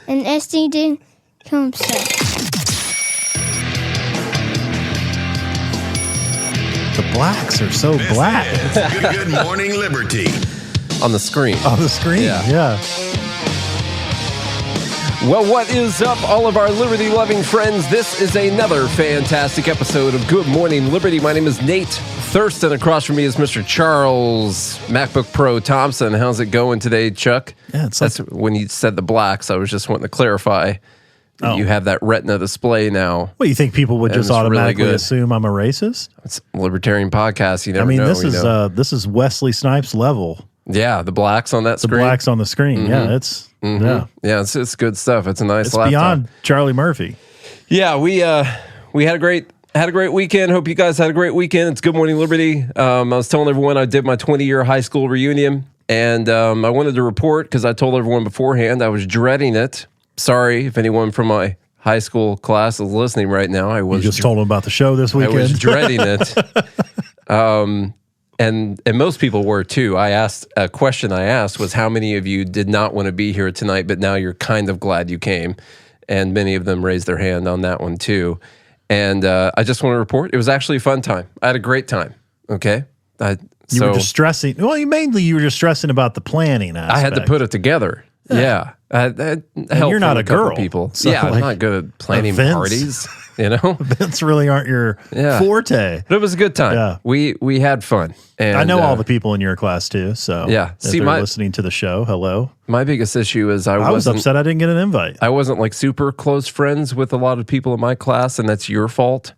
and Epstein didn't kill himself. The blacks are so black. Good Morning Liberty. On the screen. On the screen, yeah. Well, what is up, all of our liberty-loving friends? This is another fantastic episode of Good Morning Liberty. My name is Nate Thurston. Across from me is Mr. Charles MacBook Pro Thompson. How's it going today, Chuck? Yeah, That's when you said the blacks. I was just wanting to clarify. You have that retina display now. Well, you think people would just automatically really assume I'm a racist? It's a Libertarian podcast. You never know. This is Wesley Snipes level. Yeah, the blacks on that screen. The blacks on the screen. Mm-hmm. Yeah, it's it's good stuff. It's a nice laptop. It's beyond Charlie Murphy. Yeah, we had a great weekend. Hope you guys had a great weekend. It's Good Morning Liberty. I was telling everyone I did my 20-year high school reunion, and I wanted to report because I told everyone beforehand I was dreading it. Sorry if anyone from my high school class is listening right now. You just told them about the show this weekend. I was dreading it. And most people were too. A question I asked was how many of you did not want to be here tonight, but now you're kind of glad you came. And many of them raised their hand on that one too. And I just want to report, it was actually a fun time. I had a great time. Okay. You were just stressing. Well, you were just stressing about the planning aspect. I had to put it together. Yeah. And you're not a girl. People. So I'm not good at planning parties. Events really aren't your forte. But it was a good time. Yeah. We had fun. And I know all the people in your class too. So yeah, if they're listening to the show, hello. My biggest issue is I was upset I didn't get an invite. I wasn't like super close friends with a lot of people in my class, and that's your fault,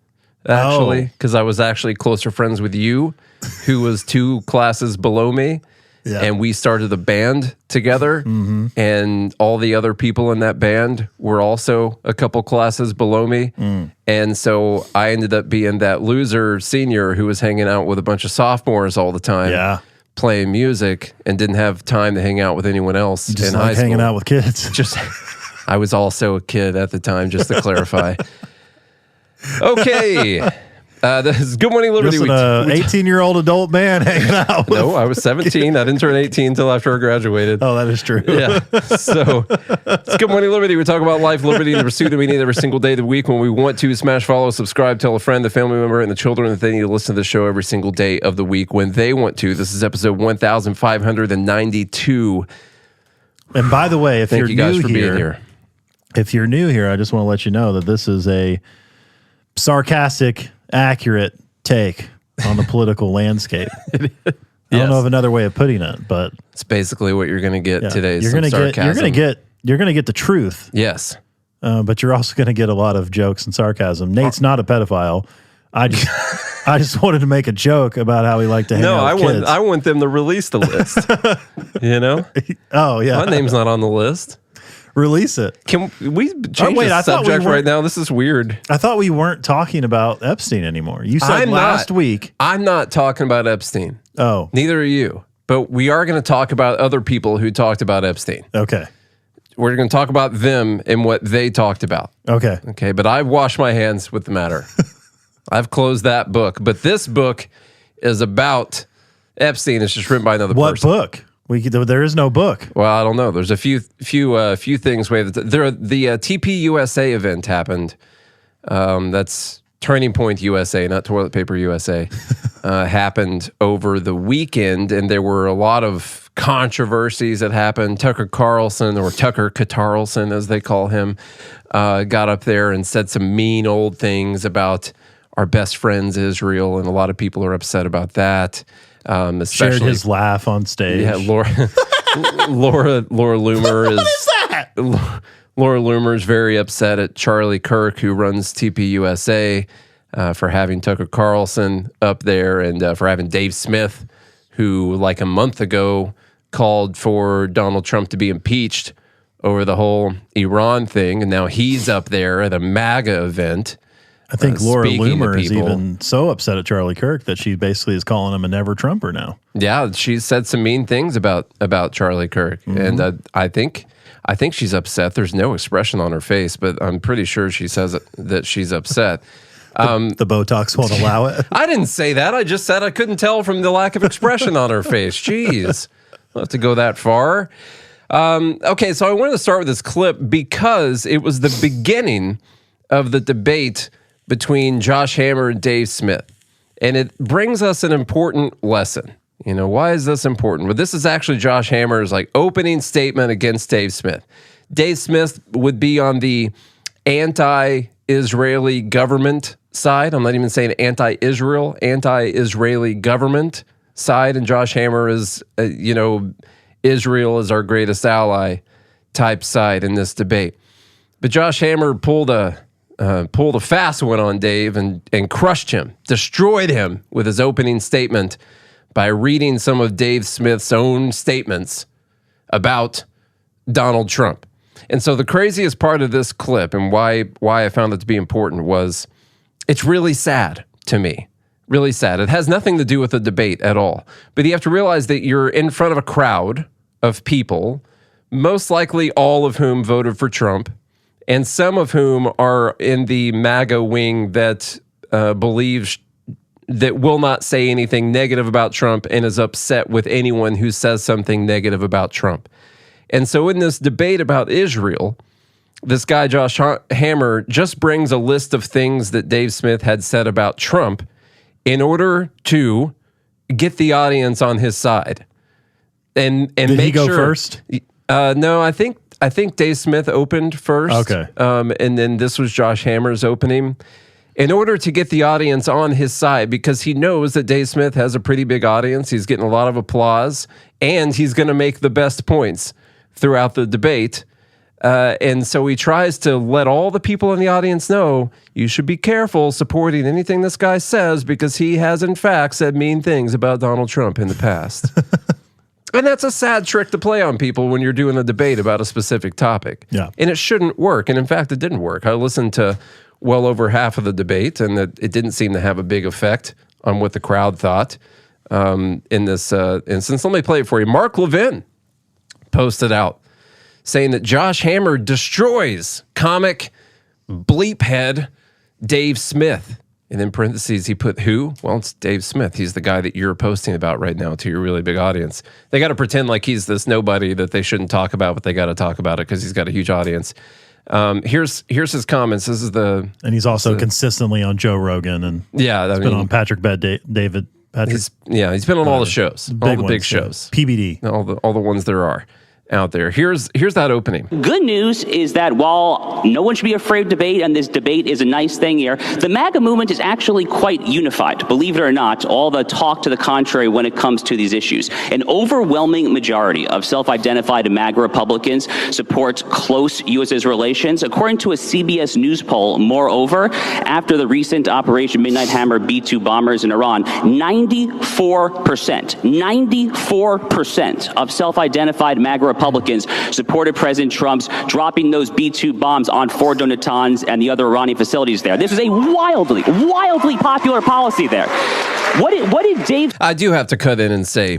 actually, because I was actually closer friends with you, who was 2 classes below me. Yeah. And we started a band together, and all the other people in that band were also a couple classes below me. And so I ended up being that loser senior who was hanging out with a bunch of sophomores all the time, playing music, and didn't have time to hang out with anyone else just in high school. Hanging out with kids. I was also a kid at the time, just to clarify. Okay. This is Good Morning Liberty. Just an 18-year-old adult man hanging out with No, I was 17. I didn't turn 18 until after I graduated. Oh, that is true. Yeah. So, it's Good Morning Liberty. We talk about life, liberty, and the pursuit that we need every single day of the week. When we want to, smash follow, subscribe, tell a friend, the family member, and the children that they need to listen to the show every single day of the week when they want to. This is episode 1592. And by the way, Thank you guys for being here. If you're new here, I just want to let you know that this is a sarcastic, accurate take on the political landscape. I don't know of another way of putting it, but it's basically what you're going to get today. You're going to get the truth. Yes, but you're also going to get a lot of jokes and sarcasm. Nate's not a pedophile. I just wanted to make a joke about how he liked to hang out with kids. I want them to release the list. Oh yeah, my name's not on the list. Release it. Can we change the subject right now? This is weird. I thought we weren't talking about Epstein anymore. You said last week. I'm not talking about Epstein. Oh. Neither are you. But we are going to talk about other people who talked about Epstein. Okay. We're going to talk about them and what they talked about. Okay. Okay, but I've washed my hands with the matter. I've closed that book. But this book is about Epstein. It's just written by another person. What book? There is no book. Well, I don't know. There's a few things. The TPUSA event happened. That's Turning Point USA, not Toilet Paper USA. Happened over the weekend, and there were a lot of controversies that happened. Tucker Carlson, or Tucker Carlson as they call him, got up there and said some mean old things about our best friends Israel, and a lot of people are upset about that. Shared his laugh on stage. Yeah, Laura Loomer is. What is that? Laura Loomer is very upset at Charlie Kirk, who runs TPUSA, for having Tucker Carlson up there, and for having Dave Smith, who like a month ago called for Donald Trump to be impeached over the whole Iran thing, and now he's up there at a MAGA event. I think Laura Loomer is even so upset at Charlie Kirk that she basically is calling him a never Trumper now. Yeah, she said some mean things about Charlie Kirk, and I think she's upset. There's no expression on her face, but I'm pretty sure she says that she's upset. The Botox won't allow it. I didn't say that. I just said I couldn't tell from the lack of expression on her face. Jeez, I'll have to go that far. Okay, so I wanted to start with this clip because it was the beginning of the debate between Josh Hammer and Dave Smith. And it brings us an important lesson. You know, why is this important? Well, this is actually Josh Hammer's like opening statement against Dave Smith. Dave Smith would be on the anti-Israeli government side. I'm not even saying anti-Israel, anti-Israeli government side. And Josh Hammer is, Israel is our greatest ally type side in this debate. But Josh Hammer pulled a fast one on Dave and crushed him, destroyed him with his opening statement by reading some of Dave Smith's own statements about Donald Trump. And so the craziest part of this clip and why I found it to be important was it's really sad to me. Really sad. It has nothing to do with the debate at all. But you have to realize that you're in front of a crowd of people, most likely all of whom voted for Trump, and some of whom are in the MAGA wing that believes that will not say anything negative about Trump and is upset with anyone who says something negative about Trump. And so in this debate about Israel, this guy, Josh Hammer, just brings a list of things that Dave Smith had said about Trump in order to get the audience on his side. And Did make he go sure, first? No, I think Dave Smith opened first. Okay. And then this was Josh Hammer's opening. In order to get the audience on his side, because he knows that Dave Smith has a pretty big audience, he's getting a lot of applause, and he's going to make the best points throughout the debate. And so he tries to let all the people in the audience know, you should be careful supporting anything this guy says because he has, in fact, said mean things about Donald Trump in the past. And that's a sad trick to play on people when you're doing a debate about a specific topic. Yeah. And it shouldn't work. And in fact, it didn't work. I listened to well over half of the debate, and it didn't seem to have a big effect on what the crowd thought in this instance. Let me play it for you. Mark Levin posted out saying that Josh Hammer destroys comic bleep head Dave Smith. And in parentheses, he put who? Well, it's Dave Smith. He's the guy that you're posting about right now to your really big audience. They got to pretend like he's this nobody that they shouldn't talk about, but they got to talk about it because he's got a huge audience. Here's his comments. This is and he's also consistently on Joe Rogan and he's been on Patrick David. He's been on all the shows, all the big shows, PBD, all the ones there are out there. Here's that opening. Good news is that while no one should be afraid of debate, and this debate is a nice thing here, the MAGA movement is actually quite unified. Believe it or not, all the talk to the contrary when it comes to these issues. An overwhelming majority of self-identified MAGA Republicans support close U.S.-Israel relations. According to a CBS News poll, moreover, after the recent Operation Midnight Hammer B-2 bombers in Iran, 94% of self-identified MAGA Republicans supported President Trump's dropping those B-2 bombs on Fort Natanz and the other Iranian facilities there. This is a wildly popular policy there. What did Dave... I do have to cut in and say,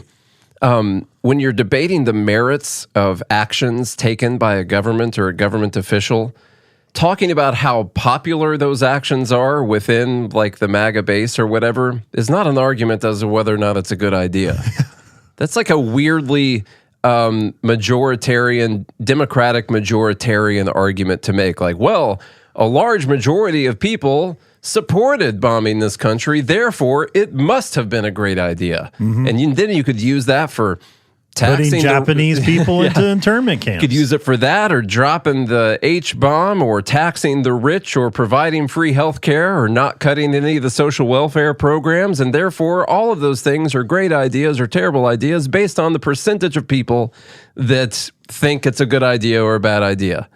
when you're debating the merits of actions taken by a government or a government official, talking about how popular those actions are within like the MAGA base or whatever is not an argument as to whether or not it's a good idea. That's like a weirdly... democratic majoritarian argument to make, like, well, a large majority of people supported bombing this country, therefore it must have been a great idea. And then you could use that for putting Japanese people into internment camps. You could use it for that, or dropping the H-bomb, or taxing the rich, or providing free health care, or not cutting any of the social welfare programs. And therefore, all of those things are great ideas or terrible ideas based on the percentage of people that think it's a good idea or a bad idea.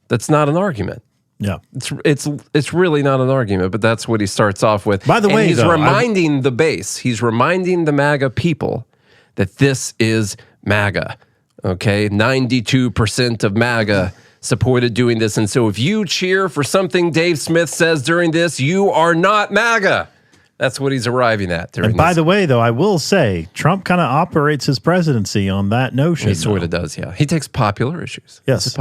That's not an argument. Yeah, it's really not an argument, but that's what he starts off with. By the way, he's reminding the base, he's reminding the MAGA people that this is MAGA, okay? 92% of MAGA supported doing this. And so if you cheer for something Dave Smith says during this, you are not MAGA. That's what he's arriving at during and by the way, though, I will say, Trump kind of operates his presidency on that notion. He sort of does, yeah. He takes popular issues. Yes.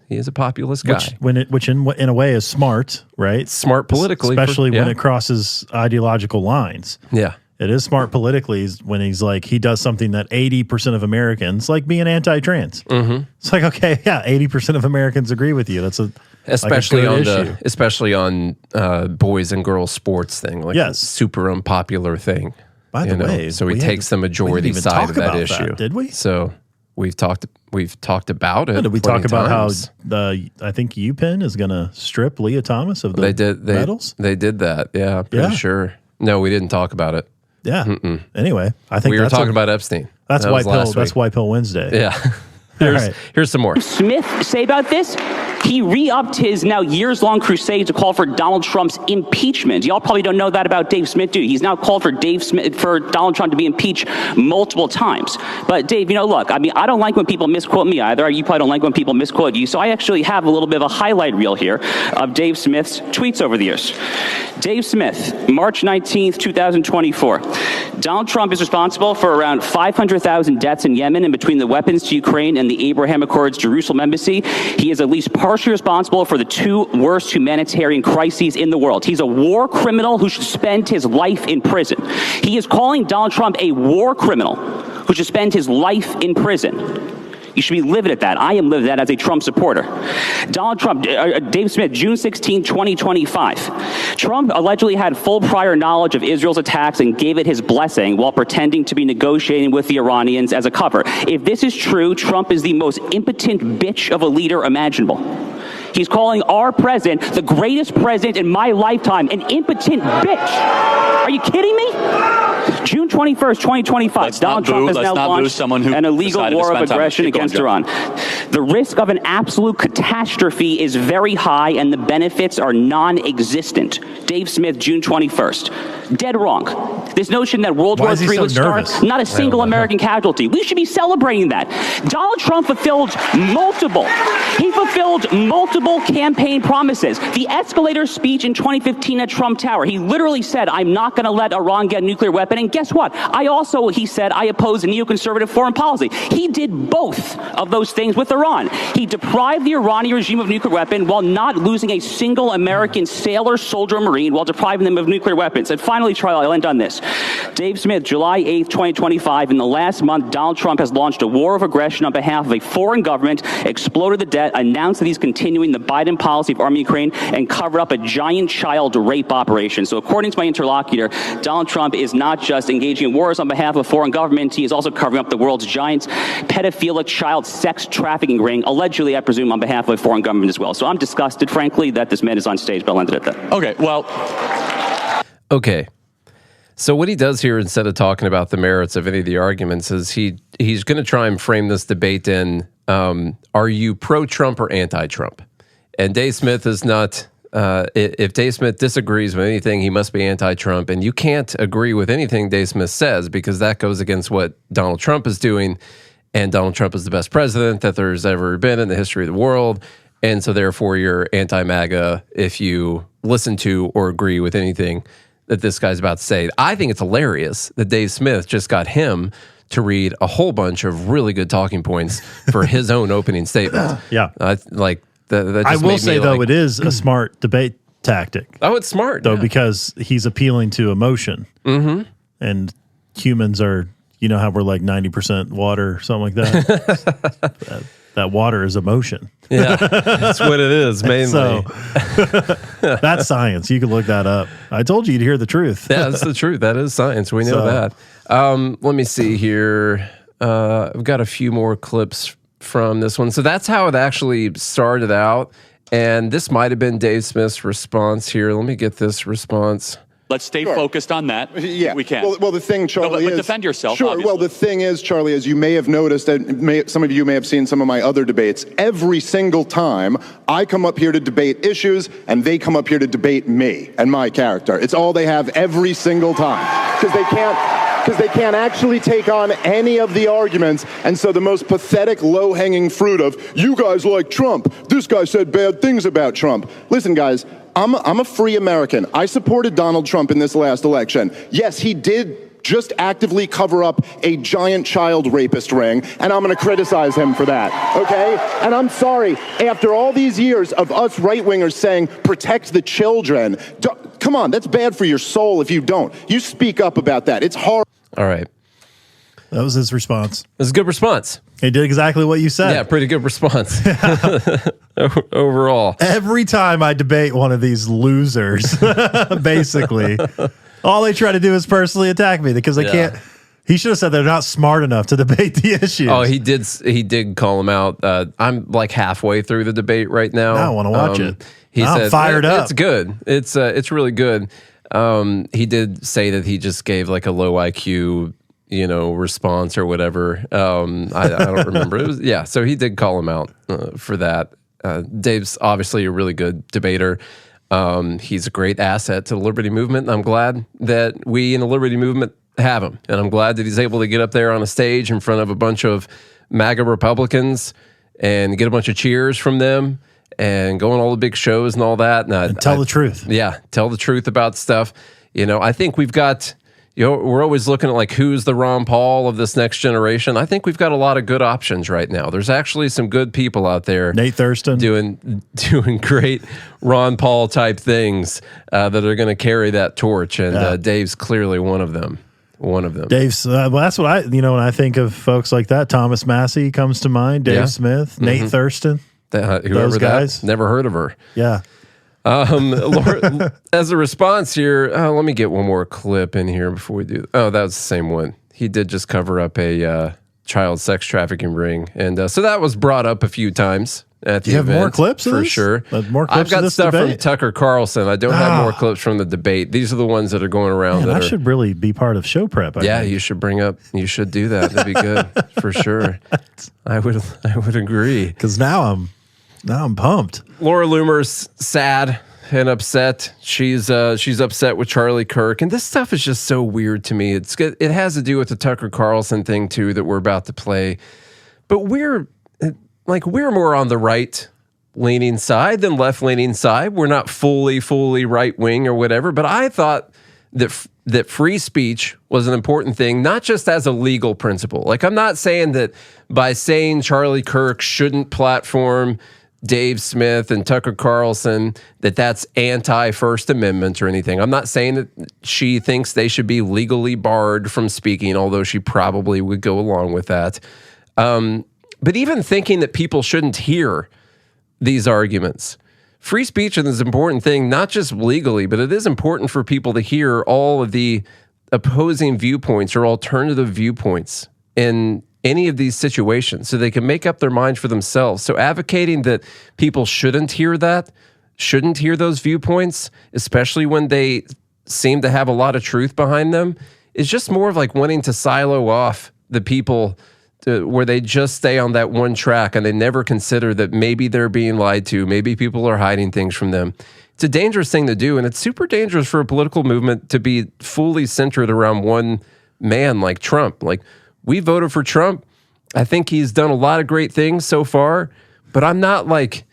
He is a populist guy. Which in a way is smart, right? Smart politically. Especially when it crosses ideological lines. Yeah. It is smart politically when he's like, he does something that 80% of Americans, like being anti-trans. Mm-hmm. It's like, okay, yeah, 80% of Americans agree with you. That's especially like on issue. especially on boys and girls sports thing, like a super unpopular thing. By the way, so he takes the majority side of that issue. Did we? So we've talked about it. Did we talk about times. how I think UPenn is going to strip Leah Thomas of the medals? They did that. Yeah, pretty sure. No, we didn't talk about it. Yeah. Mm-mm. Anyway, I think we were talking about Epstein. That's White Pill. That's White Pill Wednesday. Yeah. Here's some more. Smith say about this? He re-upped his now years-long crusade to call for Donald Trump's impeachment. Y'all probably don't know that about Dave Smith, do you? He's now called for Donald Trump to be impeached multiple times. But Dave, look, I mean, I don't like when people misquote me either. You probably don't like when people misquote you. So I actually have a little bit of a highlight reel here of Dave Smith's tweets over the years. Dave Smith, March 19th, 2024. Donald Trump is responsible for around 500,000 deaths in Yemen, and between the weapons to Ukraine and the Abraham Accords Jerusalem embassy, he is at least partially responsible for the two worst humanitarian crises in the world. He's a war criminal who should spend his life in prison. He is calling Donald Trump a war criminal who should spend his life in prison. You should be livid at that. I am livid at that as a Trump supporter. Donald Trump, Dave Smith, June 16, 2025. Trump allegedly had full prior knowledge of Israel's attacks and gave it his blessing while pretending to be negotiating with the Iranians as a cover. If this is true, Trump is the most impotent bitch of a leader imaginable. He's calling our president, the greatest president in my lifetime, an impotent bitch. Are you kidding me? June 21st, 2025, Donald Trump has now launched an illegal war of aggression against Iran. The risk of an absolute catastrophe is very high and the benefits are non-existent. Dave Smith, June 21st. Dead wrong. This notion that World War III would start, not a single American casualty. We should be celebrating that. Donald Trump fulfilled multiple campaign promises. The escalator speech in 2015 at Trump Tower, he literally said, I'm not going to let Iran get a nuclear weapon. And guess what? He said, I oppose neoconservative foreign policy. He did both of those things with Iran. He deprived the Iranian regime of a nuclear weapon while not losing a single American sailor, soldier, or Marine while depriving them of nuclear weapons. And finally, Charlie, I'll end on this. Dave Smith, July 8th, 2025. In the last month, Donald Trump has launched a war of aggression on behalf of a foreign government, exploded the debt, announced that he's continuing the Biden policy of arming Ukraine, and covered up a giant child rape operation. So according to my interlocutor, Donald Trump is not just engaging in wars on behalf of a foreign government, he is also covering up the world's giant pedophilic child sex trafficking ring, allegedly, I presume, on behalf of a foreign government as well. So I'm disgusted, frankly, that this man is on stage, but I'll end it at that. Okay, well... Okay. So what he does here, instead of talking about the merits of any of the arguments, is he's going to try and frame this debate in, are you pro-Trump or anti-Trump? And Dave Smith is not... if Dave Smith disagrees with anything, he must be anti-Trump. And you can't agree with anything Dave Smith says because that goes against what Donald Trump is doing. And Donald Trump is the best president that there's ever been in the history of the world. And so therefore you're anti-MAGA if you listen to or agree with anything that this guy's about to say. I think it's hilarious that Dave Smith just got him to read a whole bunch of really good talking points for his own opening statement. Yeah. That I will say, though, it is a smart debate tactic. Oh, it's smart. Though, because he's appealing to emotion. Mm-hmm. And humans are, how we're like 90% water or something like that. that water is emotion. Yeah, that's what it is, mainly. So, that's science. You can look that up. I told you you'd hear the truth. Yeah, that's the truth. That is science. We know that. Let me see here. I've got a few more clips from this one. So that's how it actually started out. And this might have been Dave Smith's response here. Let me get this response. Let's stay focused on that. Yeah, we can. Well, the thing, Charlie, but defend yourself. Sure. Obviously. Well, the thing is, Charlie, as you may have noticed, some of you may have seen some of my other debates. Every single time I come up here to debate issues, and they come up here to debate me and my character. It's all they have every single time because they can't actually take on any of the arguments. And so the most pathetic, low-hanging fruit of, you guys like Trump, this guy said bad things about Trump. Listen, guys, I'm a free American. I supported Donald Trump in this last election. Yes, he did just actively cover up a giant child rapist ring, and I'm going to criticize him for that, okay? And I'm sorry, after all these years of us right-wingers saying, protect the children, come on, that's bad for your soul if you don't. You speak up about that. It's hard. All right. That was his response. It was a good response. He did exactly what you said. Yeah, pretty good response. Overall. Every time I debate one of these losers, basically, all they try to do is personally attack me because they can't. He should have said they're not smart enough to debate the issues. Oh, he did call him out. I'm like halfway through the debate right now. I want to watch it. He said, I'm fired up. It's good. It's really good. He did say that he just gave like a low IQ, response or whatever. I don't remember. It was, so he did call him out for that. Dave's obviously a really good debater. He's a great asset to the Liberty Movement. And I'm glad that we in the Liberty Movement have him. And I'm glad that he's able to get up there on a stage in front of a bunch of MAGA Republicans and get a bunch of cheers from them and go on all the big shows and all that. And tell the truth. Yeah, tell the truth about stuff. I think we've got... we're always looking at like who's the Ron Paul of this next generation. I think we've got a lot of good options right now. There's actually some good people out there. Nate Thurston doing great Ron Paul type things that are going to carry that torch, and Dave's clearly one of them. Dave's well, that's what I when I think of folks like that. Thomas Massey comes to mind. Dave Smith, Nate Thurston, whoever guys. Never heard of her. Yeah. Laura, as a response here, let me get one more clip in here before we do. Oh, that was the same one. He did just cover up a child sex trafficking ring, and so that was brought up a few times at the event. You have more clips for sure. More clips I've got of this stuff debate? from Tucker Carlson. I don't have more clips from the debate. These are the ones that are going around. Man, that should really be part of show prep. I think. You should you should do that. That'd be good for sure. I would agree. Because now I'm pumped. Laura Loomer's sad and upset. She's upset with Charlie Kirk, and this stuff is just so weird to me. It has to do with the Tucker Carlson thing too that we're about to play, but we're more on the right leaning side than left leaning side. We're not fully right wing or whatever, but I thought that free speech was an important thing, not just as a legal principle. Like, I'm not saying that by saying Charlie Kirk shouldn't platform Dave Smith and Tucker Carlson, that's anti-First Amendment or anything. I'm not saying that she thinks they should be legally barred from speaking, although she probably would go along with that. But even thinking that people shouldn't hear these arguments. Free speech is an important thing, not just legally, but it is important for people to hear all of the opposing viewpoints or alternative viewpoints in any of these situations so they can make up their mind for themselves. So advocating that people shouldn't hear those viewpoints, especially when they seem to have a lot of truth behind them, is just more of like wanting to silo off the people where they just stay on that one track and they never consider that maybe they're being lied to, maybe people are hiding things from them. It's a dangerous thing to do, and it's super dangerous for a political movement to be fully centered around one man like Trump. Like, we voted for Trump. I think he's done a lot of great things so far, but I'm not like,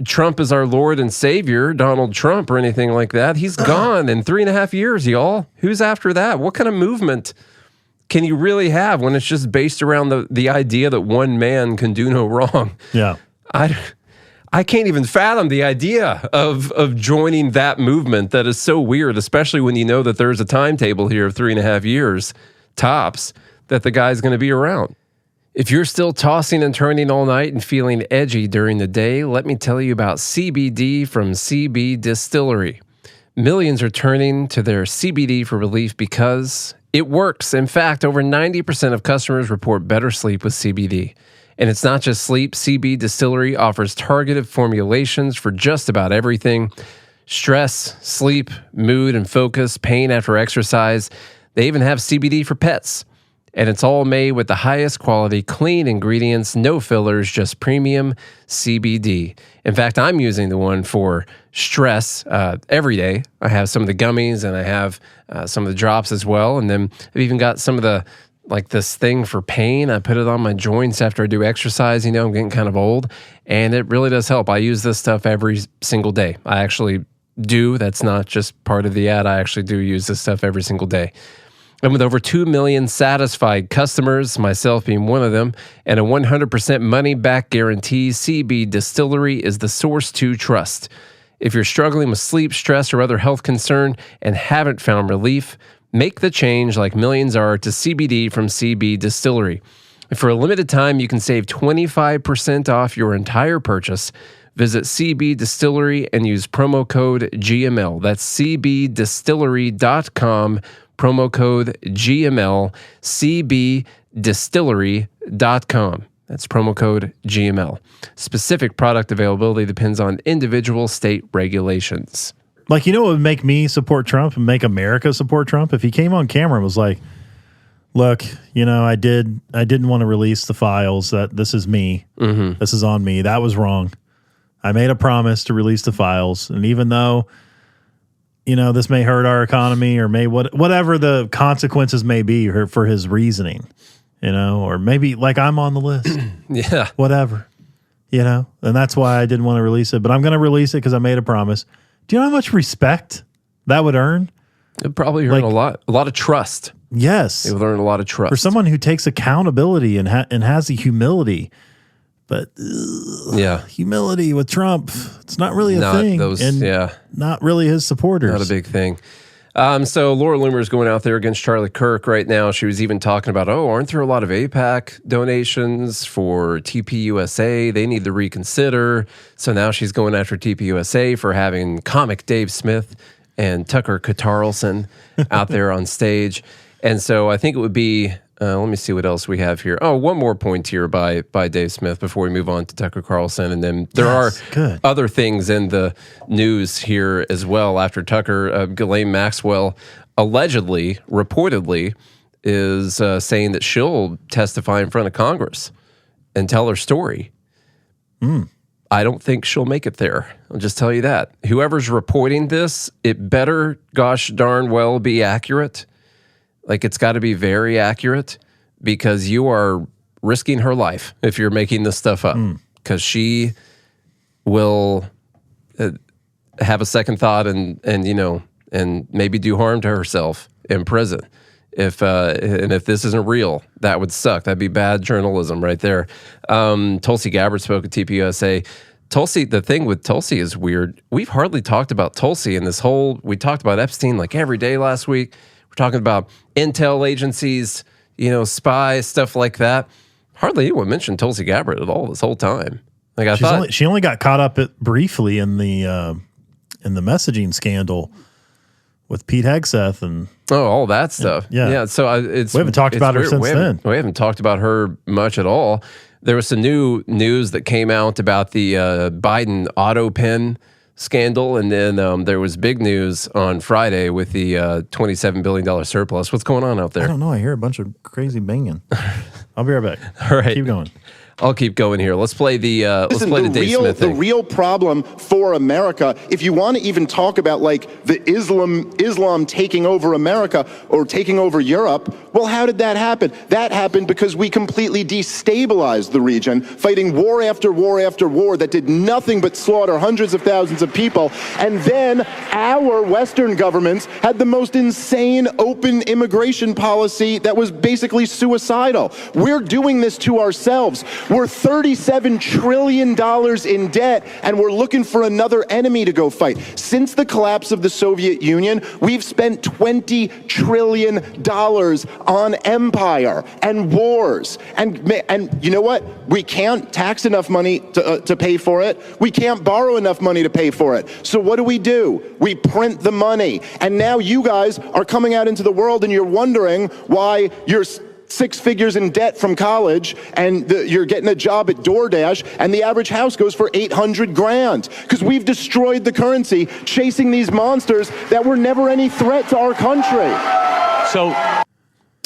Trump is our Lord and Savior, Donald Trump, or anything like that. He's gone in 3.5 years, y'all. Who's after that? What kind of movement can you really have when it's just based around the idea that one man can do no wrong? Yeah. I can't even fathom the idea of joining that movement. That is so weird, especially when you know that there's a timetable here of 3.5 years, tops, that the guy's going to be around. If you're still tossing and turning all night and feeling edgy during the day, let me tell you about CBD from CB Distillery. Millions are turning to their CBD for relief because it works. In fact, over 90% of customers report better sleep with CBD. And it's not just sleep. CB Distillery offers targeted formulations for just about everything: stress, sleep, mood and focus, pain after exercise. They even have CBD for pets. And it's all made with the highest quality, clean ingredients, no fillers, just premium CBD. In fact, I'm using the one for stress every day. I have some of the gummies and I have some of the drops as well. And then I've even got some of the, like this thing for pain. I put it on my joints after I do exercise. I'm getting kind of old, and it really does help. I use this stuff every single day. I actually do. That's not just part of the ad. I actually do use this stuff every single day. And with over 2 million satisfied customers, myself being one of them, and a 100% money-back guarantee, CB Distillery is the source to trust. If you're struggling with sleep, stress, or other health concern and haven't found relief, make the change like millions are to CBD from CB Distillery. For a limited time, you can save 25% off your entire purchase. Visit CB Distillery and use promo code GML. That's cbdistillery.com. Promo code GML, cbdistillery.com. That's promo code GML. Specific product availability depends on individual state regulations. Like, you know what would make me support Trump and make America support Trump? If he came on camera and was like, look, you know, I didn't want to release the files. That this is me. Mm-hmm. This is on me. That was wrong. I made a promise to release the files. And even though, you know, this may hurt our economy or may whatever the consequences may be for his reasoning, you know, or maybe like I'm on the list. Yeah. Whatever, you know, and that's why I didn't want to release it, but I'm going to release it because I made a promise. Do you know how much respect that would earn? It probably earn a lot of trust. Yes. It would earn a lot of trust. For someone who takes accountability and has the humility. But humility with Trump, it's not really a thing. Not really his supporters. Not a big thing. So Laura Loomer is going out there against Charlie Kirk right now. She was even talking about, aren't there a lot of AIPAC donations for TPUSA? They need to reconsider. So now she's going after TPUSA for having comic Dave Smith and Tucker Carlson out there on stage. And so I think it would be... let me see what else we have here. Oh, one more point here by Dave Smith before we move on to Tucker Carlson. And then there are other things in the news here as well. After Tucker, Ghislaine Maxwell reportedly is saying that she'll testify in front of Congress and tell her story. I don't think she'll make it there. I'll just tell you that. Whoever's reporting this, it better gosh darn well be accurate. Like, it's got to be very accurate because you are risking her life if you're making this stuff up. Because she will have a second thought and maybe do harm to herself in prison. If this isn't real, that would suck. That'd be bad journalism right there. Tulsi Gabbard spoke at TPUSA. Tulsi, the thing with Tulsi is weird. We've hardly talked about Tulsi in we talked about Epstein like every day last week. We're talking about intel agencies, spies, stuff like that. Hardly anyone mentioned Tulsi Gabbard at all this whole time. Like I thought, she only got caught up briefly in the messaging scandal with Pete Hegseth and all that stuff. Yeah. So we haven't talked about her since then. We haven't talked about her much at all. There was some new news that came out about the Biden auto pen scandal, and then there was big news on Friday with the $27 billion surplus. What's going on out there? I don't know. I hear a bunch of crazy banging. I'll be right back. All right. Keep going. I'll keep going here. Let's play the Dave Smith thing. The real problem for America, if you want to even talk about like the Islam taking over America or taking over Europe, well, how did that happen? That happened because we completely destabilized the region, fighting war after war after war that did nothing but slaughter hundreds of thousands of people. And then our Western governments had the most insane open immigration policy that was basically suicidal. We're doing this to ourselves. We're $37 trillion in debt, and we're looking for another enemy to go fight. Since the collapse of the Soviet Union, we've spent $20 trillion on empire and wars. And you know what? We can't tax enough money to pay for it. We can't borrow enough money to pay for it. So what do? We print the money. And now you guys are coming out into the world and you're wondering why you're 6 figures in debt from college and you're getting a job at DoorDash and the average house goes for $800,000 because we've destroyed the currency chasing these monsters that were never any threat to our country.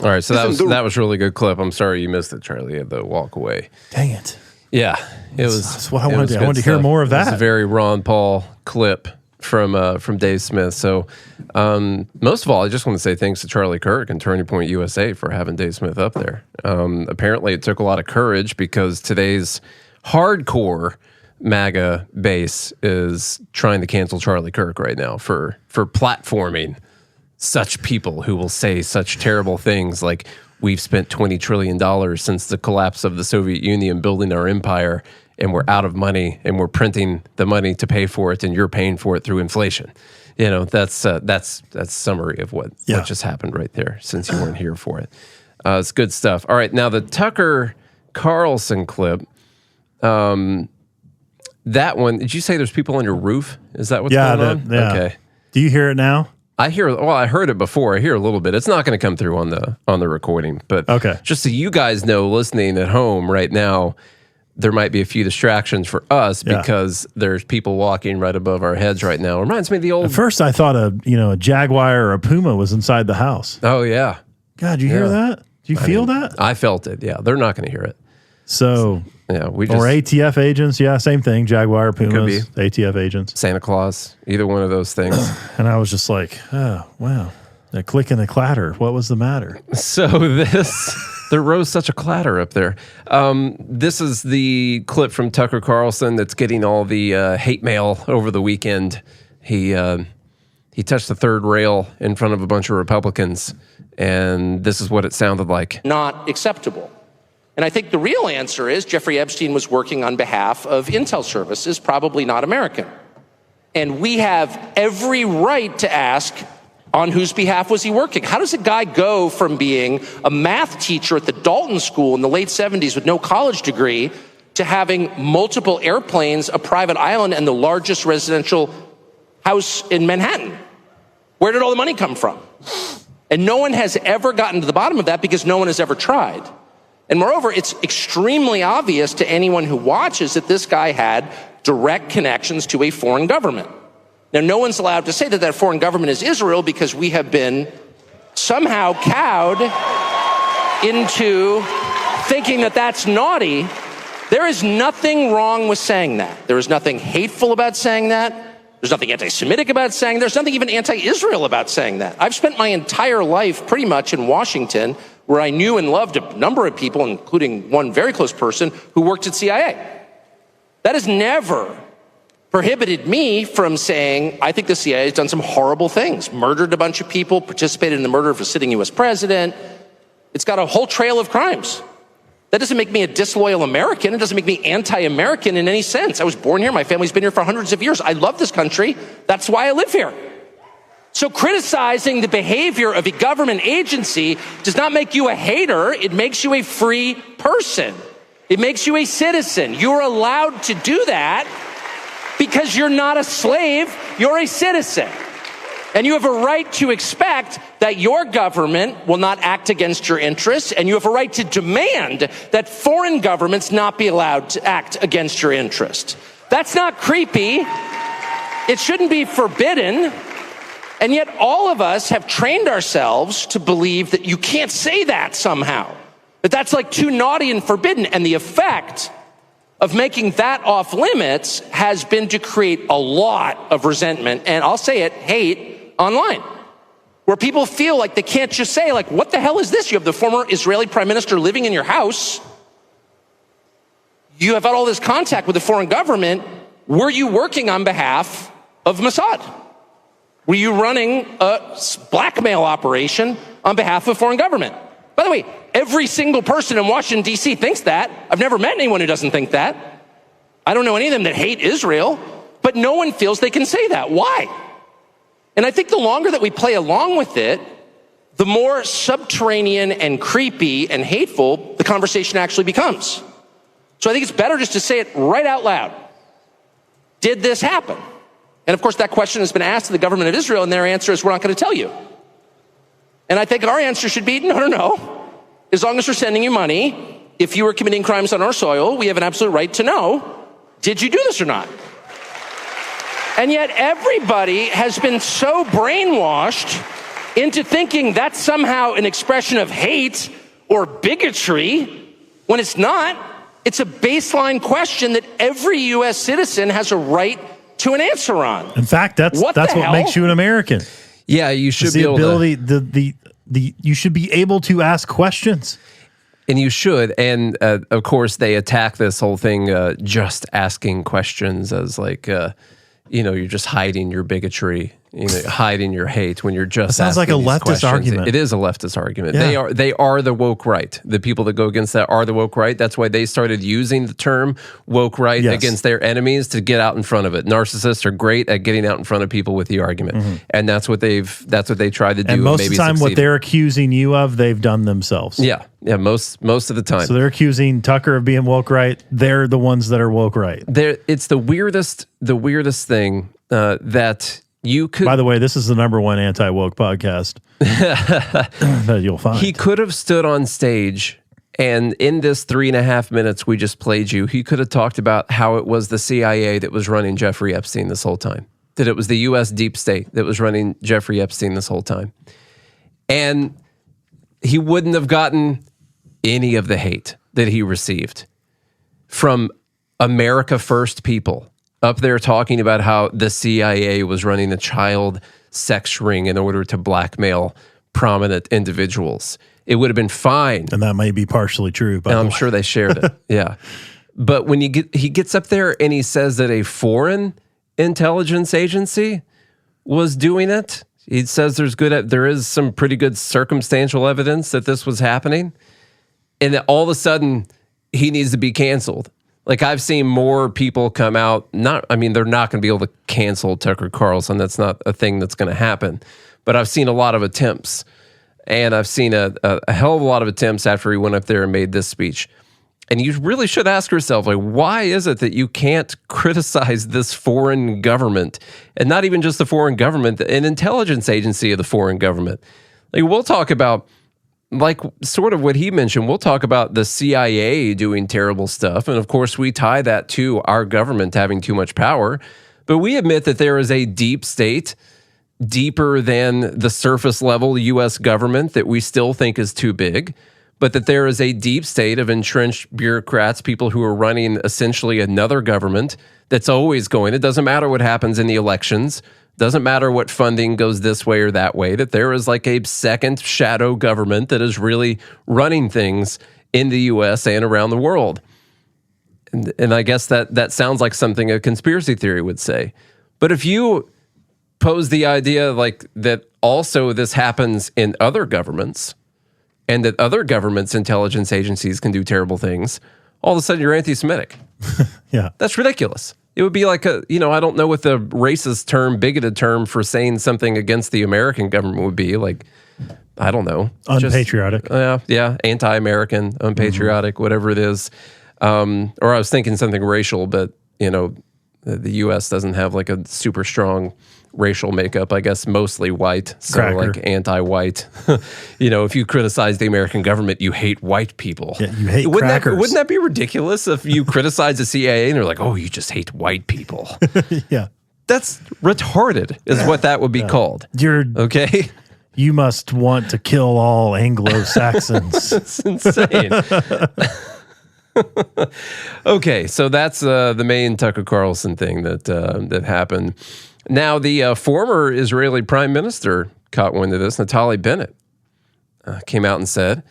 All right, so that was a really good clip. I'm sorry you missed it, Charlie. You had to walk away. Dang it. Yeah, that's what I wanted to. I wanted to hear more of that. It's a very Ron Paul clip from Dave Smith. So most of all, I just want to say thanks to Charlie Kirk and Turning Point USA for having Dave Smith up there. Apparently it took a lot of courage because today's hardcore MAGA base is trying to cancel Charlie Kirk right now for platforming such people who will say such terrible things like, we've spent $20 trillion since the collapse of the Soviet Union building our empire, and we're out of money, and we're printing the money to pay for it, and you're paying for it through inflation. You know, that's summary of what just happened right there, since you weren't here for it. It's good stuff. All right, now the Tucker Carlson clip, that one, did you say there's people on your roof? Is that what's going on? Yeah. Okay. Do you hear it now? I heard it before. I hear a little bit. It's not going to come through on the recording, but just so you guys know, listening at home right now, there might be a few distractions for us because there's people walking right above our heads right now. It reminds me of the old. At first, I thought a jaguar or a puma was inside the house. Oh yeah. God, you hear that? Do you feel that? I felt it. Yeah, they're not going to hear it. So yeah, or ATF agents. Yeah, same thing. Jaguar, pumas, ATF agents, Santa Claus, either one of those things. And I was just like, oh wow, a click and a clatter. What was the matter? So there rose such a clatter up there. This is the clip from Tucker Carlson that's getting all the hate mail over the weekend. He touched the third rail in front of a bunch of Republicans, and this is what it sounded like. Not acceptable. And I think the real answer is Jeffrey Epstein was working on behalf of intel services, probably not American. And we have every right to ask, on whose behalf was he working? How does a guy go from being a math teacher at the Dalton School in the late 70s with no college degree to having multiple airplanes, a private island, and the largest residential house in Manhattan? Where did all the money come from? And no one has ever gotten to the bottom of that because no one has ever tried. And moreover, it's extremely obvious to anyone who watches that this guy had direct connections to a foreign government. Now, no one's allowed to say that that foreign government is Israel because we have been somehow cowed into thinking that that's naughty. There is nothing wrong with saying that. There is nothing hateful about saying that. There's nothing anti-Semitic about saying that. There's nothing even anti-Israel about saying that. I've spent my entire life pretty much in Washington, where I knew and loved a number of people, including one very close person who worked at CIA. That has never prohibited me from saying, I think the CIA has done some horrible things, murdered a bunch of people, participated in the murder of a sitting U.S. president. It's got a whole trail of crimes. That doesn't make me a disloyal American. It doesn't make me anti-American in any sense. I was born here. My family's been here for hundreds of years. I love this country. That's why I live here. So criticizing the behavior of a government agency does not make you a hater. It makes you a free person. It makes you a citizen. You're allowed to do that because you're not a slave. You're a citizen. And you have a right to expect that your government will not act against your interests, and you have a right to demand that foreign governments not be allowed to act against your interests. That's not creepy. It shouldn't be forbidden. And yet all of us have trained ourselves to believe that you can't say that somehow, that that's like too naughty and forbidden. And the effect of making that off limits has been to create a lot of resentment, and I'll say it, hate online, where people feel like they can't just say, like, what the hell is this? You have the former Israeli prime minister living in your house. You have had all this contact with the foreign government. Were you working on behalf of Mossad? Were you running a blackmail operation on behalf of a foreign government? By the way, every single person in Washington, D.C. thinks that. I've never met anyone who doesn't think that. I don't know any of them that hate Israel, but no one feels they can say that. Why? And I think the longer that we play along with it, the more subterranean and creepy and hateful the conversation actually becomes. So I think it's better just to say it right out loud. Did this happen? And of course, that question has been asked to the government of Israel, and their answer is, we're not going to tell you. And I think our answer should be, no. As long as we're sending you money, if you were committing crimes on our soil, we have an absolute right to know, did you do this or not? And yet everybody has been so brainwashed into thinking that's somehow an expression of hate or bigotry, when it's not. It's a baseline question that every U.S. citizen has a right to an answer on. In fact, that's what makes you an American. Yeah, you should be able to. You should be able to ask questions. And you should. And of course, they attack this whole thing, just asking questions as like, you're just hiding your bigotry, hiding your hate when you're just. That sounds like a leftist questions. argument. It is a leftist argument. Yeah. They are the woke right. The people that go against that are the woke right. That's why they started using the term woke right against their enemies to get out in front of it. Narcissists are great at getting out in front of people with the argument, and that's what they tried to do. And most of the time, succeeded. what they're accusing you of, they've done themselves. Yeah, most of the time. So they're accusing Tucker of being woke right. They're the ones that are woke right. It's the weirdest thing that you could. By the way, this is the #1 anti-woke podcast that you'll find. He could have stood on stage, and in this 3.5 minutes we just played you, he could have talked about how it was the CIA that was running Jeffrey Epstein this whole time. That it was the U.S. deep state that was running Jeffrey Epstein this whole time. And he wouldn't have gotten any of the hate that he received from America First people up there talking about how the CIA was running a child sex ring in order to blackmail prominent individuals. It would have been fine. And that may be partially true. By the I'm way. sure they shared it. Yeah. But when he gets up there and he says that a foreign intelligence agency was doing it, he says there is some pretty good circumstantial evidence that this was happening, and that all of a sudden he needs to be canceled. Like, I've seen more people come out, they're not going to be able to cancel Tucker Carlson. That's not a thing that's going to happen. But I've seen a lot of attempts. And I've seen a hell of a lot of attempts after he went up there and made this speech. And you really should ask yourself, like, why is it that you can't criticize this foreign government? And not even just the foreign government, an intelligence agency of the foreign government. Like, we'll talk about, like, sort of what he mentioned, we'll talk about the CIA doing terrible stuff. And of course, we tie that to our government having too much power. But we admit that there is a deep state, deeper than the surface level U.S. government that we still think is too big. But that there is a deep state of entrenched bureaucrats, people who are running essentially another government that's always going. It doesn't matter what happens in the elections. Doesn't matter what funding goes this way or that way, that there is like a second shadow government that is really running things in the U.S. and around the world. And I guess that sounds like something a conspiracy theory would say. But if you pose the idea like that also this happens in other governments and that other governments' intelligence agencies can do terrible things, all of a sudden you're anti-Semitic. Yeah. That's ridiculous. It would be like I don't know what the racist term, bigoted term for saying something against the American government would be. Like, I don't know. Unpatriotic. Yeah. Anti-American, unpatriotic, whatever it is. Or I was thinking something racial, but, the U.S. doesn't have like a super strong racial makeup. I guess mostly white, so Cracker. like anti-white. If you criticize the American government, you hate white people. Yeah, you hate wouldn't crackers. Wouldn't that be ridiculous if you criticize the CIA and they're like, oh, you just hate white people? Yeah. That's retarded is what that would be called. Okay? You must want to kill all Anglo-Saxons. It's insane. Okay, so that's the main Tucker Carlson thing that happened. Now, the former Israeli prime minister caught wind of this. Naftali Bennett came out and said,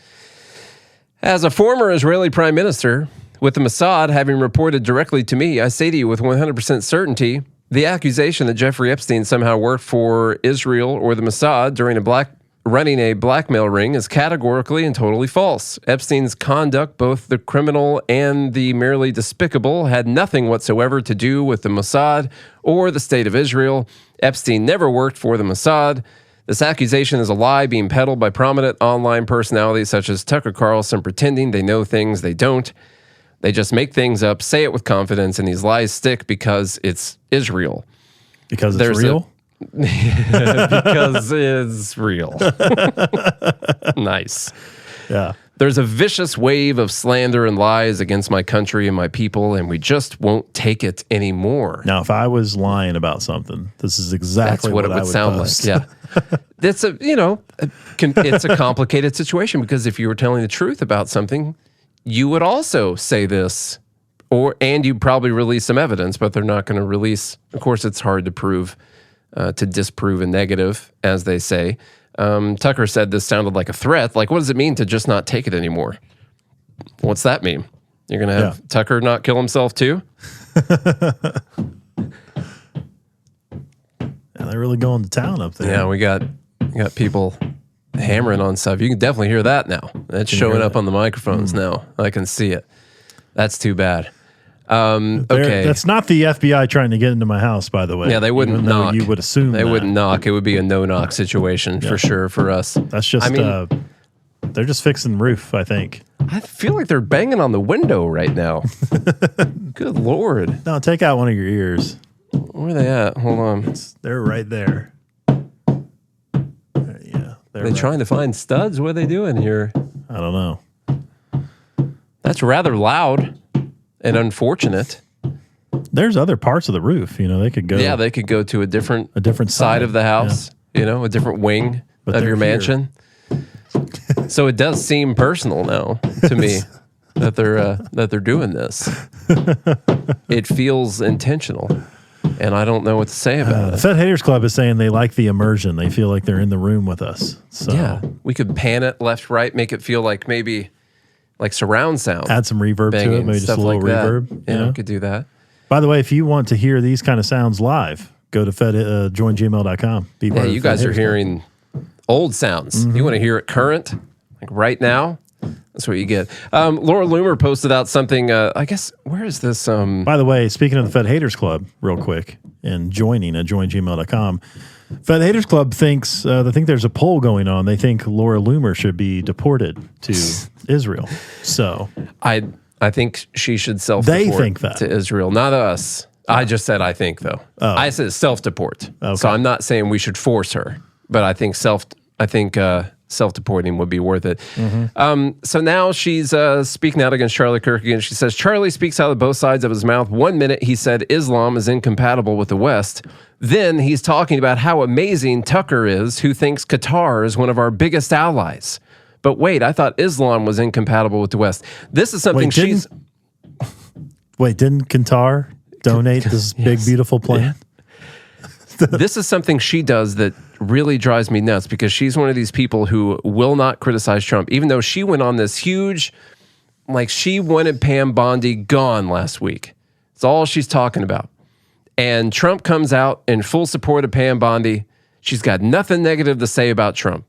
as a former Israeli prime minister, with the Mossad having reported directly to me, I say to you with 100% certainty, the accusation that Jeffrey Epstein somehow worked for Israel or the Mossad during running a blackmail ring is categorically and totally false. Epstein's conduct, both the criminal and the merely despicable, had nothing whatsoever to do with the Mossad or the state of Israel. Epstein never worked for the Mossad. This accusation is a lie being peddled by prominent online personalities such as Tucker Carlson, pretending they know things they don't. They just make things up, say it with confidence, and these lies stick because it's Israel. Because it's real? Because it's real. Nice. Yeah. There's a vicious wave of slander and lies against my country and my people, and we just won't take it anymore. Now, if I was lying about something, this is exactly what it would sound post. like. Yeah. It's it's a complicated situation because if you were telling the truth about something, you would also say this, and you'd probably release some evidence, but they're not going to release. Of course, it's hard to prove. To disprove a negative, as they say. Tucker said this sounded like a threat. Like, what does it mean to just not take it anymore? What's that mean? You're going to have Tucker not kill himself too? They're really going to town up there. Yeah, we got people hammering on stuff. You can definitely hear that now. It's showing up on the microphones now. I can see it. That's too bad. Okay. That's not the FBI trying to get into my house, by the way. Yeah, they wouldn't knock. You would assume they wouldn't knock. It would be a no-knock situation for sure for us. That's just, they're just fixing the roof, I think. I feel like they're banging on the window right now. Good Lord. No, take out one of your ears. Where are they at? Hold on. They're right there. They're trying to find studs? What are they doing here? I don't know. That's rather loud and unfortunate. There's other parts of the roof. They could go. Yeah, they could go to a different side of the house. Yeah. A different wing of your mansion. So it does seem personal now to me that they're doing this. It feels intentional, and I don't know what to say about it. The Fed Haters Club is saying they like the immersion. They feel like they're in the room with us. So yeah, we could pan it left, right, make it feel like maybe like surround sound. Add some reverb to it, maybe just a little reverb. Yeah, we could do that. By the way, if you want to hear these kind of sounds live, go to joingmail.com. Yeah, you guys are hearing old sounds. You want to hear it current, like right now? That's what you get. Laura Loomer posted out something. I guess, where is this? By the way, speaking of the Fed Haters Club, real quick, and joining at joingmail.com, Fed Haters Club thinks, they think there's a poll going on. They think Laura Loomer should be deported to Israel. So I think she should self-deport they think that. to Israel, not us. I just said I think, though. I said self-deport. Okay. So I'm not saying we should force her, but I think self-deporting would be worth it. So now she's speaking out against Charlie Kirk again. She says, Charlie speaks out of both sides of his mouth. 1 minute, he said Islam is incompatible with the West. Then he's talking about how amazing Tucker is, who thinks Qatar is one of our biggest allies. But wait, I thought Islam was incompatible with the West. This is something didn't Qatar donate this big, beautiful plane? Yeah. This is something she does that really drives me nuts, because she's one of these people who will not criticize Trump, even though she went on this huge, she wanted Pam Bondi gone last week. It's all she's talking about. And Trump comes out in full support of Pam Bondi. She's got nothing negative to say about Trump,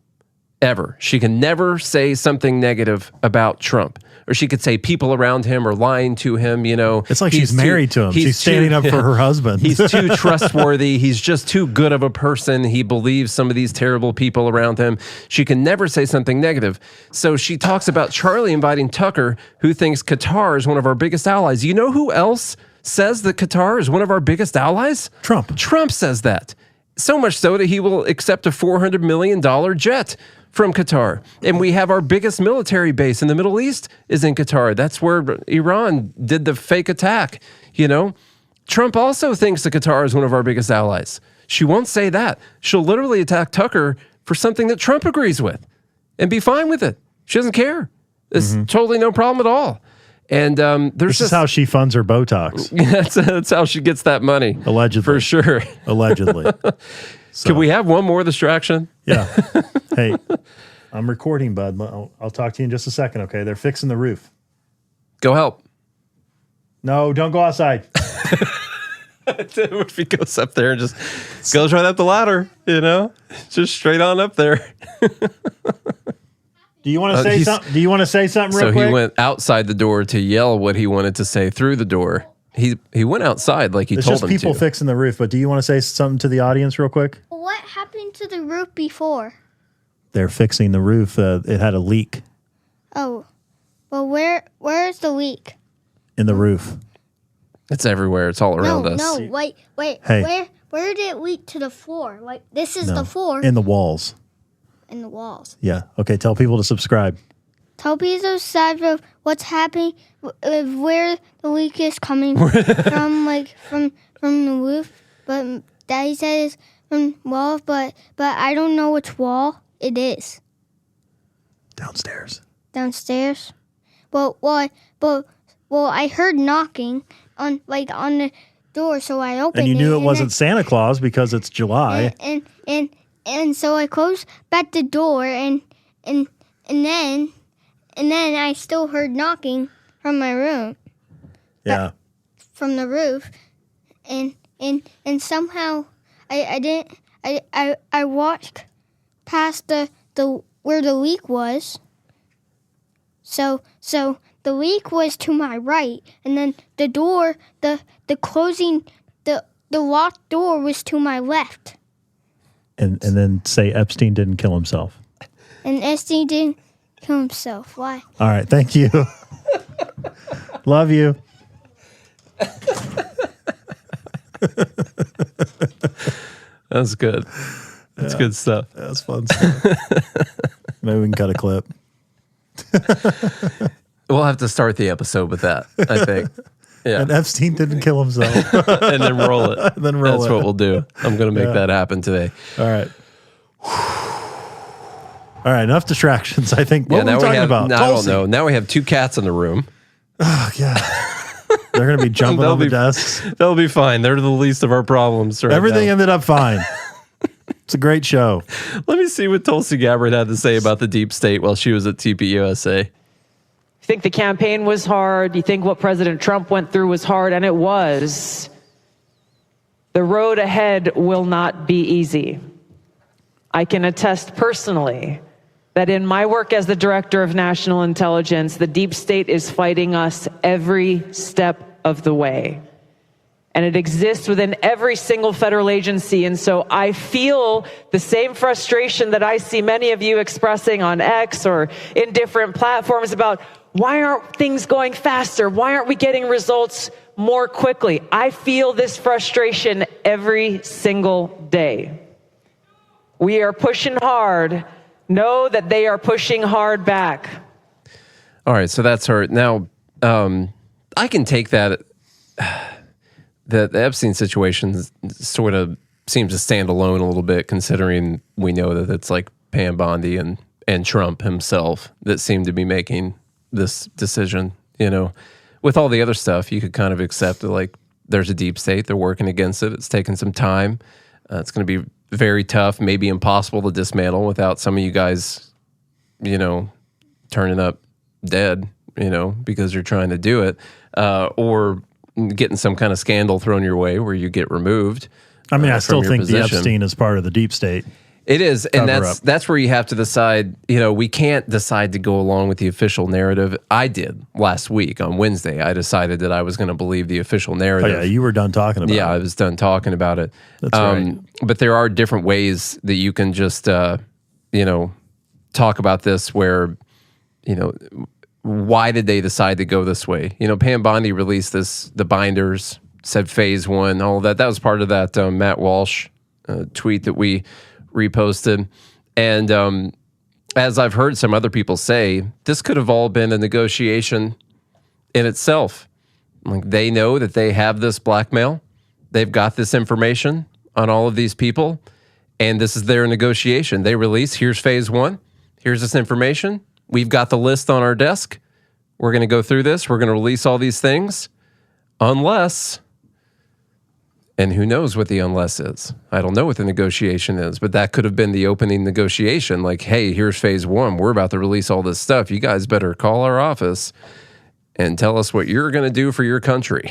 ever. She can never say something negative about Trump. Or she could say people around him are lying to him, It's like she's married to him. She's standing up for her husband. He's too trustworthy. He's just too good of a person. He believes some of these terrible people around him. She can never say something negative. So she talks about Charlie inviting Tucker, who thinks Qatar is one of our biggest allies. You know who else says that Qatar is one of our biggest allies? Trump. Trump says that. So much so that he will accept a $400 million jet from Qatar. And we have our biggest military base in the Middle East is in Qatar. That's where Iran did the fake attack. Trump also thinks that Qatar is one of our biggest allies. She won't say that. She'll literally attack Tucker for something that Trump agrees with and be fine with it. She doesn't care. It's totally no problem at all. And this is how she funds her Botox. That's how she gets that money. Allegedly. For sure. Allegedly. So. Can we have one more distraction? Yeah. Hey, I'm recording, bud. I'll talk to you in just a second, okay? They're fixing the roof. Go help. No, don't go outside. If he goes up there and just goes right up the ladder, just straight on up there. Do you want to say something? Do you want to say something real quick? So he went outside the door to yell what he wanted to say through the door. He went outside like he told him to. It's just people fixing the roof, but do you want to say something to the audience real quick? What happened to the roof before? They're fixing the roof. It had a leak. Oh. Well, where is the leak? In the roof. It's everywhere. It's all around us. No, wait. Hey. Where did it leak to the floor? This is the floor. In the walls. In the walls. Yeah. Okay, tell people to subscribe. Tell people to subscribe of what's happening, where the leak is coming from, from the roof. But Daddy said it's from wall, but I don't know which wall it is. Downstairs. Well, I heard knocking on the door, so I opened it. And you knew it wasn't Santa Claus because it's July. And so I closed back the door, and then I still heard knocking from my room. Yeah. From the roof, and somehow I walked past the where the leak was. So the leak was to my right, and then the door, the locked door was to my left. And then say Epstein didn't kill himself. And Epstein didn't kill himself. Why? All right, thank you. Love you. That's good. That's good stuff. That's fun stuff. Maybe we can cut a clip. We'll have to start the episode with that, I think. Yeah. And Epstein didn't kill himself. And then roll it. And then roll That's it. what we'll do. I'm going to make that happen today. All right. All right, enough distractions. I think. What were we talking about? I don't know. Now we have 2 cats in the room. Oh, yeah. They're going to be jumping on the desks. They'll be fine. They're the least of our problems right Everything now. ended up fine. It's a great show. Let me see what Tulsi Gabbard had to say about the deep state while she was at TPUSA. You think the campaign was hard? You think what President Trump went through was hard? And it was. The road ahead will not be easy. I can attest personally that in my work as the Director of National Intelligence, the deep state is fighting us every step of the way. And it exists within every single federal agency. And so I feel the same frustration that I see many of you expressing on X or in different platforms about why aren't things going faster? Why aren't we getting results more quickly? I feel this frustration every single day. We are pushing hard. Know that they are pushing hard back. All right, so that's her. Now, I can take that. The Epstein situation sort of seems to stand alone a little bit, considering we know that it's like Pam Bondi and Trump himself that seem to be making this decision. You know, with all the other stuff, you could kind of accept that, like, there's a deep state. They're working against it. It's taking some time. It's going to be very tough, maybe impossible to dismantle without some of you guys, you know, turning up dead, you know, because you're trying to do it, or getting some kind of scandal thrown your way where you get removed. I mean, I still think the position. Epstein is part of the deep state. It is, and that's where you have to decide. You know, we can't decide to go along with the official narrative. I did last week on Wednesday. I decided that I was going to believe the official narrative. Oh, yeah, you were done talking about it. Yeah, I was done talking about it. That's right. But there are different ways that you can just, you know, talk about this where, you know, why did they decide to go this way? You know, Pam Bondi released the binders, said phase 1, all of that. That was part of that Matt Walsh tweet that we reposted. And as I've heard some other people say, this could have all been a negotiation in itself. Like, they know that they have this blackmail. They've got this information on all of these people, and this is their negotiation. They release, here's phase 1. Here's this information. We've got the list on our desk. We're going to go through this. We're going to release all these things. Unless, and who knows what the unless is. I don't know what the negotiation is, but that could have been the opening negotiation. Like, hey, here's phase 1. We're about to release all this stuff. You guys better call our office and tell us what you're going to do for your country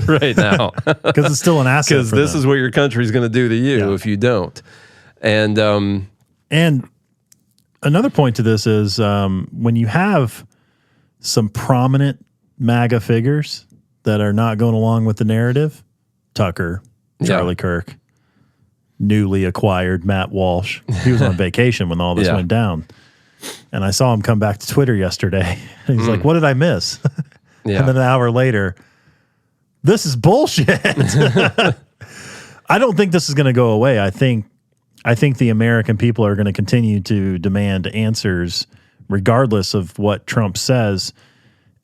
right now. Because it's still an asset. Because this is what your country's going to do to you if you don't. And another point to this is when you have some prominent MAGA figures that are not going along with the narrative, Tucker, Charlie Kirk, newly acquired Matt Walsh. He was on vacation when all this went down. And I saw him come back to Twitter yesterday. He's like, what did I miss? And then an hour later, this is bullshit. I don't think this is going to go away. I think the American people are going to continue to demand answers regardless of what Trump says.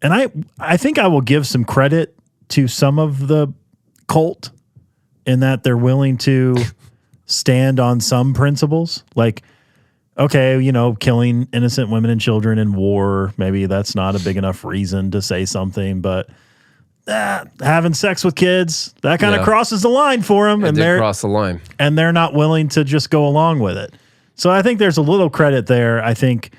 And I think I will give some credit to some of the cult in that they're willing to stand on some principles. Like, okay, you know, killing innocent women and children in war, maybe that's not a big enough reason to say something, but having sex with kids, that kind of crosses the line for them. And they cross the line. And they're not willing to just go along with it. So I think there's a little credit there. I think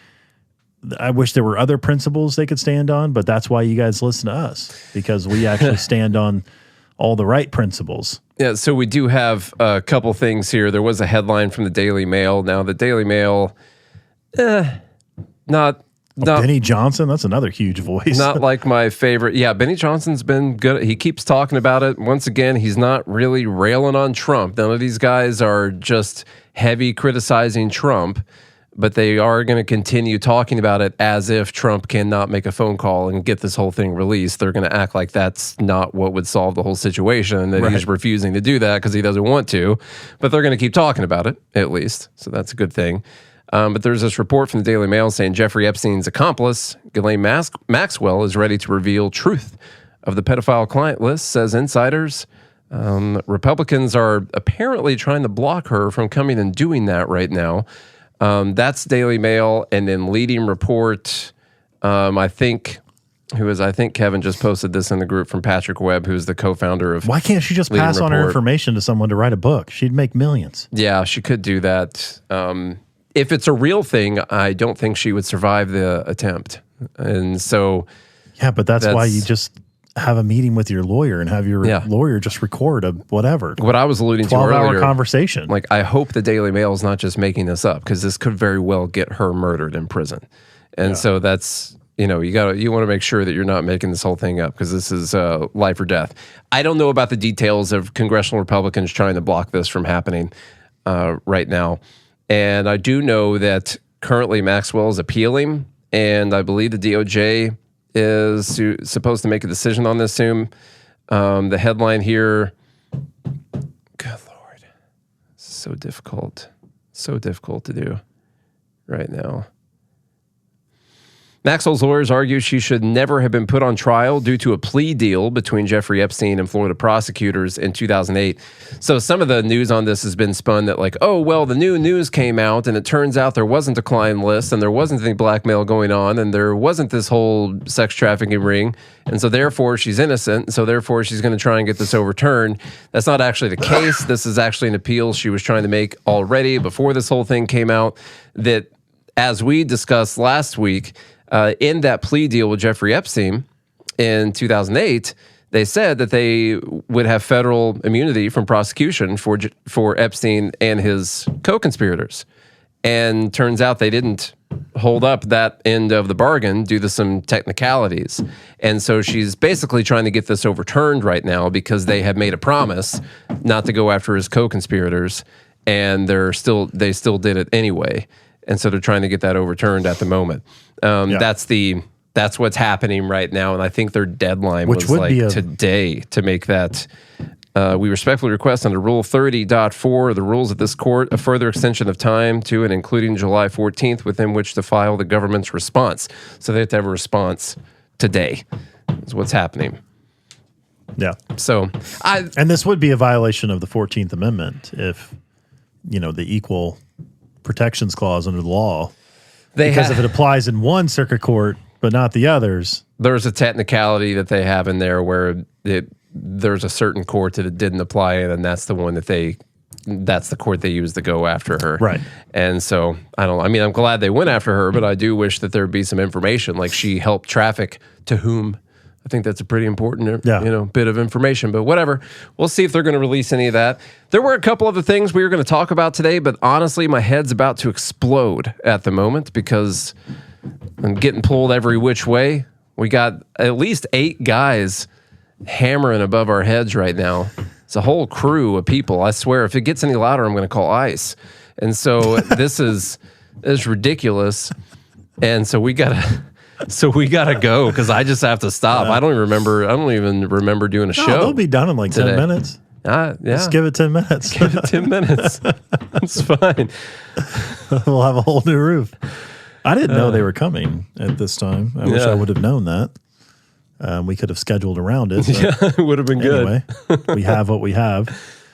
I wish there were other principles they could stand on, but that's why you guys listen to us, because we actually stand on all the right principles. Yeah, so we do have a couple things here. There was a headline from the Daily Mail. Now, the Daily Mail, not Benny Johnson, that's another huge voice. Not like my favorite. Yeah, Benny Johnson's been good. He keeps talking about it. Once again, he's not really railing on Trump. None of these guys are just heavy criticizing Trump, but they are going to continue talking about it as if Trump cannot make a phone call and get this whole thing released. They're going to act like that's not what would solve the whole situation, and that he's refusing to do that because he doesn't want to. But they're going to keep talking about it, at least. So that's a good thing. But there's this report from the Daily Mail saying Jeffrey Epstein's accomplice, Ghislaine Maxwell, is ready to reveal truth of the pedophile client list, says insiders. Republicans are apparently trying to block her from coming and doing that right now. That's Daily Mail, and then leading report, I think Kevin just posted this in the group from Patrick Webb, who's the co-founder of Why can't she just pass on her information to someone to write a book? She'd make millions. Yeah, she could do that. If it's a real thing, I don't think she would survive the attempt. And so... Yeah, but that's why you just have a meeting with your lawyer and have your lawyer just record a whatever. What I was alluding to earlier. 12-hour conversation. Like, I hope the Daily Mail is not just making this up, because this could very well get her murdered in prison. And so that's, you want to make sure that you're not making this whole thing up, because this is life or death. I don't know about the details of congressional Republicans trying to block this from happening right now. And I do know that currently Maxwell is appealing, and I believe the DOJ is supposed to make a decision on this soon. The headline here, good Lord, so difficult to do right now. Maxwell's lawyers argue she should never have been put on trial due to a plea deal between Jeffrey Epstein and Florida prosecutors in 2008. So some of the news on this has been spun that the new news came out and it turns out there wasn't a client list and there wasn't any blackmail going on and there wasn't this whole sex trafficking ring. And so therefore she's innocent. So therefore she's going to try and get this overturned. That's not actually the case. This is actually an appeal she was trying to make already before this whole thing came out, that, as we discussed last week, in that plea deal with Jeffrey Epstein in 2008, they said that they would have federal immunity from prosecution for Epstein and his co-conspirators. And turns out they didn't hold up that end of the bargain due to some technicalities. And so she's basically trying to get this overturned right now because they had made a promise not to go after his co-conspirators, and they still did it anyway. And so they're trying to get that overturned at the moment. That's what's happening right now, and I think their deadline was today to make that. We respectfully request under Rule 30.4 of the rules of this court a further extension of time to and including July 14th within which to file the government's response. So they have to have a response today. Is what's happening. Yeah. So and this would be a violation of the 14th Amendment if the equal protections clause under the law. Because if it applies in one circuit court but not the others, there's a technicality that they have in there where there's a certain court that it didn't apply in, and that's the one that's the court they used to go after her. Right. And so I'm glad they went after her, but I do wish that there'd be some information, like she helped traffic to whom. I think that's a pretty important, bit of information. But whatever, we'll see if they're going to release any of that. There were a couple other things we were going to talk about today, but honestly, my head's about to explode at the moment because I'm getting pulled every which way. We got at least 8 guys hammering above our heads right now. It's a whole crew of people. I swear, if it gets any louder, I'm going to call ICE. And so this is ridiculous. And so we gotta go because I just have to stop. I don't even remember doing a show. They'll be done in like today. 10 minutes. Yeah. Just give it 10 minutes. Give it 10 minutes. It's fine. We'll have a whole new roof. I didn't know they were coming at this time. I wish I would have known that. We could have scheduled around it. Yeah, it would have been good. We have what we have.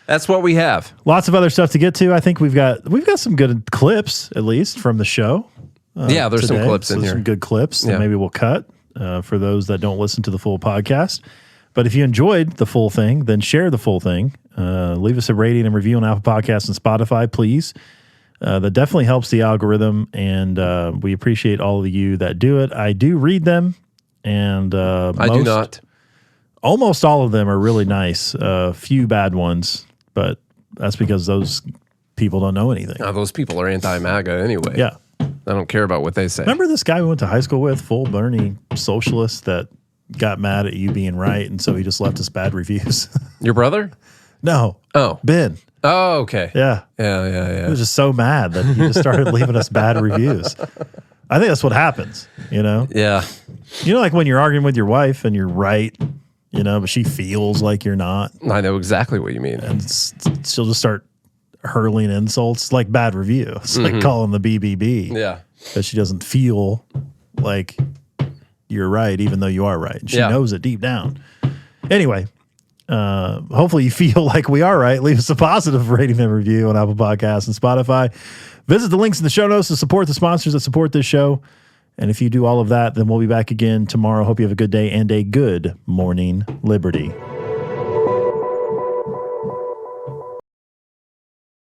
That's what we have. Lots of other stuff to get to. I think we've got some good clips, at least, from the show. There's today. some clips in here. Some good clips that maybe we'll cut for those that don't listen to the full podcast. But if you enjoyed the full thing, then share the full thing. Leave us a rating and review on Apple Podcasts and Spotify, please. that definitely helps the algorithm, and we appreciate all of you that do it. I do read them, and I do not. Almost all of them are really nice. Few bad ones, but that's because those people don't know anything. Those people are anti-MAGA anyway. Yeah. I don't care about what they say. Remember this guy we went to high school with, full Bernie socialist, that got mad at you being right, and so he just left us bad reviews? Your brother? No. Oh. Ben. Oh, okay. Yeah. Yeah. He was just so mad that he just started leaving us bad reviews. I think that's what happens, you know? Yeah. You know, like when you're arguing with your wife and you're right, you know, but she feels like you're not. I know exactly what you mean. And she'll just start hurling insults, like bad review. It's like calling the BBB. Yeah. Because she doesn't feel like you're right, even though you are right. She knows it deep down. Anyway, hopefully you feel like we are right. Leave us a positive rating and review on Apple Podcasts and Spotify. Visit the links in the show notes to support the sponsors that support this show. And if you do all of that, then we'll be back again tomorrow. Hope you have a good day and a good morning, Liberty.